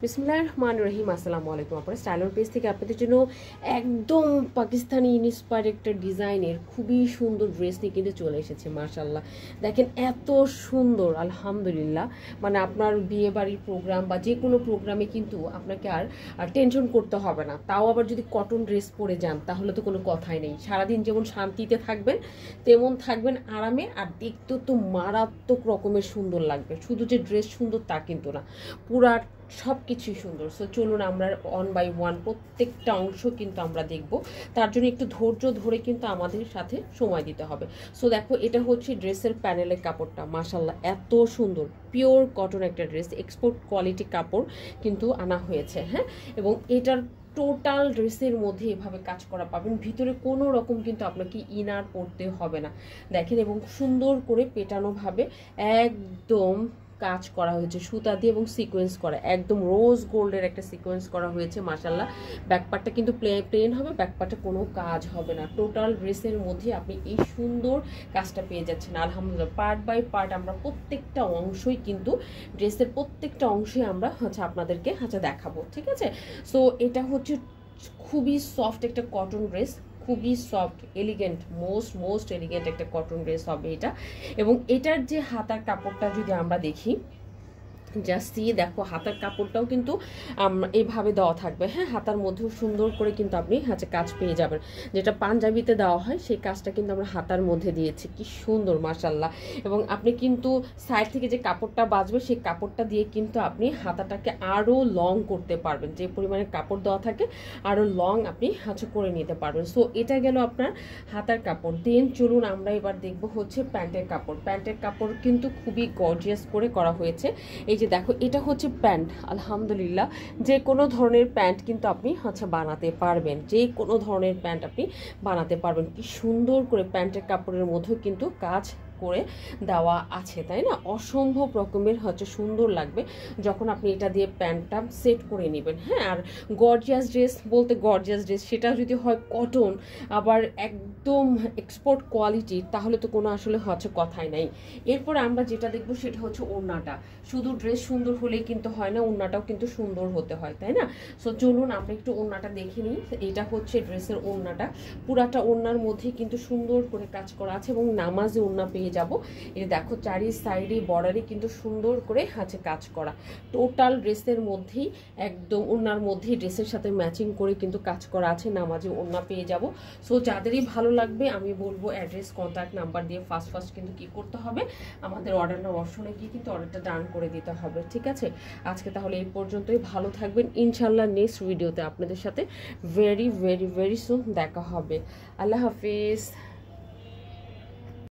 বিসমিল্লাহির রহমানির রহিম। আসসালামু আলাইকুম। আপনার স্টাইলার পেজ থেকে আপনাদের জন্য একদম পাকিস্তানি ইন্সপায়ার্ড একটা ডিজাইনের খুবই সুন্দর ড্রেস নিয়ে কিন্তু চলে এসেছে। মাশাআল্লাহ, দেখেন এত সুন্দর, আলহামদুলিল্লাহ। মানে আপনার বিয়ে বাড়ির প্রোগ্রাম বা যে কোনো প্রোগ্রামে কিন্তু আপনাকে আর টেনশন করতে হবে না। তাও আবার যদি কটন ড্রেস পরে যান তাহলে তো কোনো কথাই নেই। সারাদিন যেমন শান্তিতে থাকবেন তেমন থাকবেন আরামে, আর দেখতেও তো মারাত্মক রকমের সুন্দর লাগবে। শুধু যে ড্রেস সুন্দর তা কিন্তু না, পুরা সব কিছুই সুন্দর। সো চলুন আমরা ওয়ান বাই ওয়ান প্রত্যেকটা অংশ কিন্তু আমরা দেখব। তার জন্য একটু ধৈর্য ধরে কিন্তু আমাদের সাথে সময় দিতে হবে। সো দেখো, এটা হচ্ছে ড্রেসের প্যানেলের কাপড়টা। মাশাআল্লাহ, এত সুন্দর পিওর কটন একটা ড্রেস, এক্সপোর্ট কোয়ালিটি কাপড় কিন্তু আনা হয়েছে। হ্যাঁ, এবং এটার টোটাল ড্রেসের মধ্যে এভাবে কাজ করা পাবেন। ভিতরে কোনো রকম কিন্তু আপনাকে ইনার পরতে হবে না, দেখেন। এবং সুন্দর করে পেটানোভাবে একদম কাজ করা হয়েছে সুতা দিয়ে এবং সিকোয়েন্স করা, একদম রোজ গোল্ডের একটা সিকোয়েন্স করা হয়েছে। মাশাআল্লাহ, ব্যাকপার্টটা কিন্তু প্লেন হবে, ব্যাকপার্টে কোনো কাজ হবে না। টোটাল ড্রেসের মধ্যে আপনি এই সুন্দর কাজটা পেয়ে যাচ্ছেন। আলহামদুলিল্লাহ, পার্ট বাই পার্ট আমরা প্রত্যেকটা অংশই কিন্তু ড্রেসের প্রত্যেকটা অংশই আমরা আপনাদেরকে দেখাবো, ঠিক আছে। সো এটা হচ্ছে খুবই সফট একটা কটন ড্রেস, খুবই সফট, এলিগেন্ট, মোস্ট এলিগেন্ট একটা কটন ড্রেস হবে এটা। এবং এটার যে হাতার কাপড়টা যদি আমরা দেখি, জাস্ট দিয়ে দেখো, হাতার কাপড়টাও কিন্তু এইভাবে দেওয়া থাকবে। হ্যাঁ, হাতার মধ্যেও সুন্দর করে কিন্তু আপনি কাজ পেয়ে যাবেন। যেটা পাঞ্জাবিতে দেওয়া হয় সেই কাজটা কিন্তু আমরা হাতার মধ্যে দিয়েছি। কি সুন্দর মাশাআল্লাহ। এবং আপনি কিন্তু সাইড থেকে যে কাপড়টা বাঁচবে সেই কাপড়টা দিয়ে কিন্তু আপনি হাতাটাকে আরও লং করতে পারবেন। যে পরিমাণে কাপড় দেওয়া থাকে আরও লং আপনি করে নিতে পারবেন। সো এটা গেল আপনার হাতার কাপড়। দেন চলুন আমরা এবার দেখবো হচ্ছে প্যান্টের কাপড়। প্যান্টের কাপড় কিন্তু খুবই গর্জিয়াস করে করা হয়েছে। এই যে দেখো, এটা হচ্ছে প্যান্ট। আলহামদুলিল্লাহ, যে কোনো ধরনের প্যান্ট কিন্তু আপনি বানাতে পারবেন, যে কোনো ধরনের প্যান্ট আপনি বানাতে পারবেন। কি সুন্দর করে প্যান্টের কাপড়ের মধ্যেও কিন্তু কাজ করে দেওয়া আছে, তাই না? অসম্ভব রকমের সুন্দর লাগবে যখন আপনি এটা দিয়ে প্যান্টটা সেট করে নেবেন। হ্যাঁ, আর গর্জিয়াস ড্রেস বলতে গর্জিয়াস ড্রেস সেটা যদি হয় কটন, আবার একদম এক্সপোর্ট কোয়ালিটির, তাহলে তো কোনো আসলে কথাই নাই। এরপরে আমরা যেটা দেখবো সেটা হচ্ছে ওড়নাটা। শুধু ড্রেস সুন্দর হলেই কিন্তু হয় না, ওড়নাটাও কিন্তু সুন্দর হতে হয়, তাই না? সো চলুন আমরা একটু ওড়নাটা দেখে নিই। এটা হচ্ছে ড্রেসের ওড়নাটা। পুরাটা ওড়নার মধ্যে কিন্তু সুন্দর করে কাজ করা আছে এবং নামাজে ওড়না পেয়ে যাব। এই দেখো, চারি সাইডে বর্ডারে কিন্তু সুন্দর করে কাজ করা। টোটাল ড্রেসের মধ্যেই একদম ওড়নার মধ্যেই ড্রেসের সাথে ম্যাচিং করে কিন্তু কাজ করা আছে। নামাজে ওড়না পেয়ে যাব। সো যাদেরই ভালো লাগবে আমি বলবো অ্যাড্রেস, কন্ট্যাক্ট নাম্বার দিয়ে ফার্স্ট কিন্তু কি করতে হবে, আমাদের অর্ডার অপশনে গিয়ে কিন্তু অর্ডারটা ডান করে দিতে হবে, ঠিক আছে। আজকে তাহলে এই পর্যন্তই। ভালো থাকবেন। ইনশাল্লাহ নেক্সট ভিডিওতে আপনাদের সাথে ভেরি সুন দেখা হবে। আল্লাহ হাফিজ।